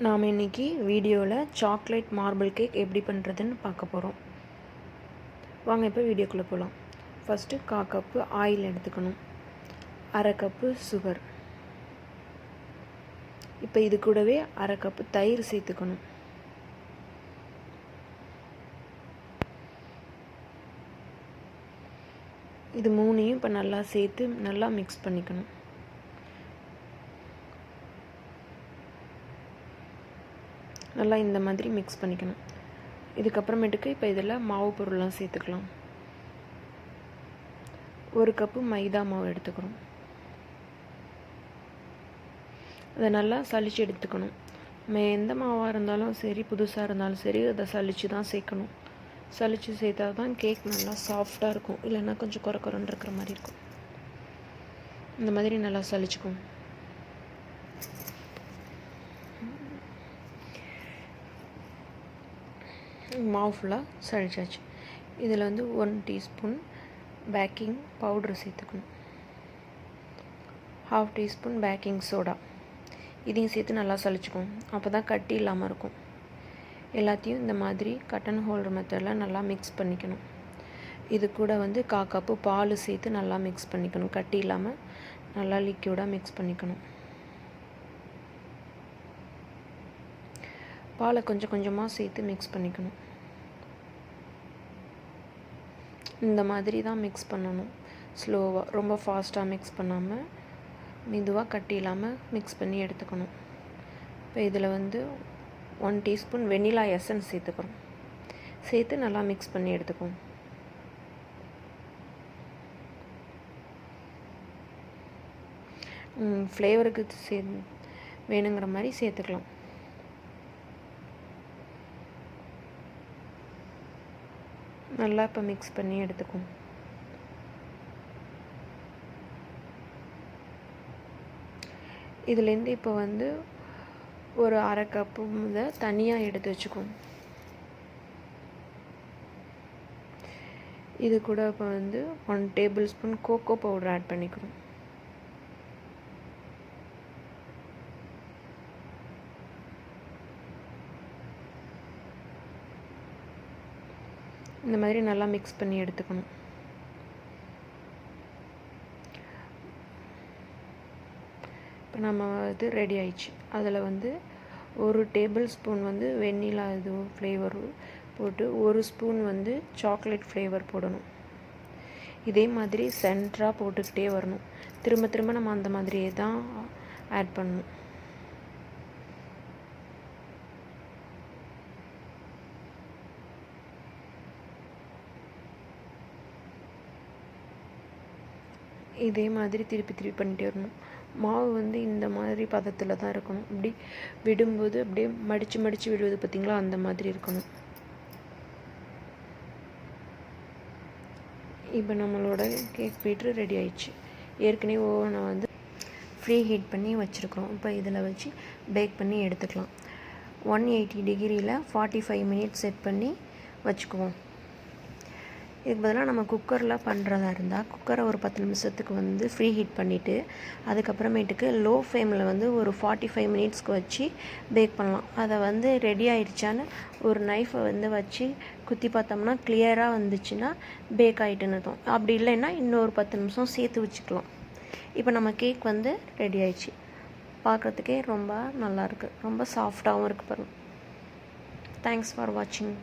நாம் இன்றைக்கி வீடியோவில் சாக்லேட் மார்பிள் கேக் எப்படி பண்ணுறதுன்னு பார்க்க போகிறோம். வாங்க இப்போ வீடியோக்குள்ளே போகலாம். ஃபஸ்ட்டு 1/4 கப்பு ஆயில் எடுத்துக்கணும், 1/2 கப்பு சுகர், இப்போ இது கூடவே 1/2 கப்பு தயிர் சேர்த்துக்கணும். இது மூணையும் இப்போ நல்லா சேர்த்து நல்லா மிக்ஸ் பண்ணிக்கணும். நல்லா இந்த மாதிரி மிக்ஸ் பண்ணிக்கணும். இதுக்கப்புறமேட்டுக்கு இப்போ இதில் மாவு பொருள்லாம் சேர்த்துக்கலாம். 1 கப்பு மைதா மாவு எடுத்துக்கிறோம். அதை நல்லா சலிச்சு எடுத்துக்கணும். எந்த மாவாக இருந்தாலும் சரி, புதுசாக இருந்தாலும் சரி, அதை சலிச்சு தான் சேர்க்கணும். சலிச்சு சேர்த்தா தான் கேக் நல்லா சாஃப்டாக இருக்கும், இல்லைன்னா கொஞ்சம் குறன்னு இருக்கிற மாதிரி இருக்கும். இந்த மாதிரி நல்லா சலிச்சுக்கும். மாவு ஃபுல்லாக சளிச்சாச்சு. இதில் 1 டீஸ்பூன் பேக்கிங் பவுட்ரு சேர்த்துக்கணும், 1/2 டீஸ்பூன் பேக்கிங் சோடா, இதையும் சேர்த்து நல்லா சளிச்சுக்கணும். அப்போ தான் கட்டி இல்லாமல் இருக்கும். எல்லாத்தையும் இந்த மாதிரி கட் அண்ட் ஹோல்டர் மெத்தடில் நல்லா மிக்ஸ் பண்ணிக்கணும். இது கூட 1/4 கப்பு பால் சேர்த்து நல்லா மிக்ஸ் பண்ணிக்கணும். கட்டி இல்லாமல் நல்லா லிக்யூடாக மிக்ஸ் பண்ணிக்கணும். பாலை கொஞ்சம் கொஞ்சமாக சேர்த்து மிக்ஸ் பண்ணிக்கணும். இந்த மாதிரி தான் மிக்ஸ் பண்ணணும், ஸ்லோவாக, ரொம்ப ஃபாஸ்ட்டாக மிக்ஸ் பண்ணாமல் மெதுவாக கட்டி இல்லாமல் மிக்ஸ் பண்ணி எடுத்துக்கணும். இப்போ இதில் 1 டீஸ்பூன் வெனிலா எசன்ஸ் சேர்த்துக்கிறோம். சேர்த்து நல்லா மிக்ஸ் பண்ணி எடுத்துக்கோம். ஃப்ளேவருக்கு வேணுங்கிற மாதிரி சேர்த்துக்கலாம். நல்லா இப்போ மிக்ஸ் பண்ணி எடுத்துக்கும். இதுலேருந்து இப்போ ஒரு 1/2 கப்பு தனியாக எடுத்து வச்சுக்கும். இது கூட இப்போ 1 tablespoon cocoa powder add பண்ணிக்கிறோம். இந்த மாதிரி நல்லா மிக்ஸ் பண்ணி எடுத்துக்கணும். இப்போ நம்ம ரெடி ஆயிடுச்சு. அதில் 1 டேபிள் ஸ்பூன் வெண்ணிலா ஃப்ளேவர் போட்டு 1 ஸ்பூன் சாக்லேட் ஃப்ளேவர் போடணும். இதே மாதிரி சென்டராக போட்டுக்கிட்டே வரணும். திரும்ப திரும்ப நம்ம அந்த மாதிரியே தான் ஆட் பண்ணணும். இதே மாதிரி திருப்பி பண்ணிகிட்டே வரணும். மாவு இந்த மாதிரி பதத்தில் தான் இருக்கணும். இப்படி விடும்போது அப்படியே மடித்து விடுவது பார்த்திங்களா, அந்த மாதிரி இருக்கணும். இப்போ நம்மளோட கேக் பீட்ரு ரெடி ஆயிடுச்சு. ஏற்கனவே ஓவனை ஃப்ரீ ஹீட் பண்ணி வச்சுருக்கோம். இப்போ இதில் வச்சு பேக் பண்ணி எடுத்துக்கலாம். 180 டிகிரியில் 45 மினிட்ஸ் செட் பண்ணி வச்சுக்குவோம். இதுக்கு பதிலாக நம்ம குக்கரில் பண்ணுறதா இருந்தால் குக்கரை ஒரு 10 நிமிஷத்துக்கு ஃப்ரீ ஹீட் பண்ணிவிட்டு அதுக்கப்புறமேட்டுக்கு லோ ஃப்ளேமில் ஒரு 45 மினிட்ஸ்க்கு வச்சு பேக் பண்ணலாம். அதை ரெடி ஆயிடுச்சான்னு ஒரு நைஃபை வச்சு குத்தி பார்த்தோம்னா கிளியராக வந்துச்சுன்னா பேக் ஆகிட்டுன்னு அர்த்தம். அப்படி இல்லைன்னா இன்னொரு 10 நிமிஷம் சேர்த்து வச்சுக்கலாம். இப்போ நம்ம கேக் ரெடி ஆயிடுச்சு. பார்க்குறதுக்கே ரொம்ப நல்லாயிருக்கு, ரொம்ப சாஃப்டாகவும் இருக்குது பாருங்கள். தேங்க்ஸ் ஃபார் வாட்சிங்.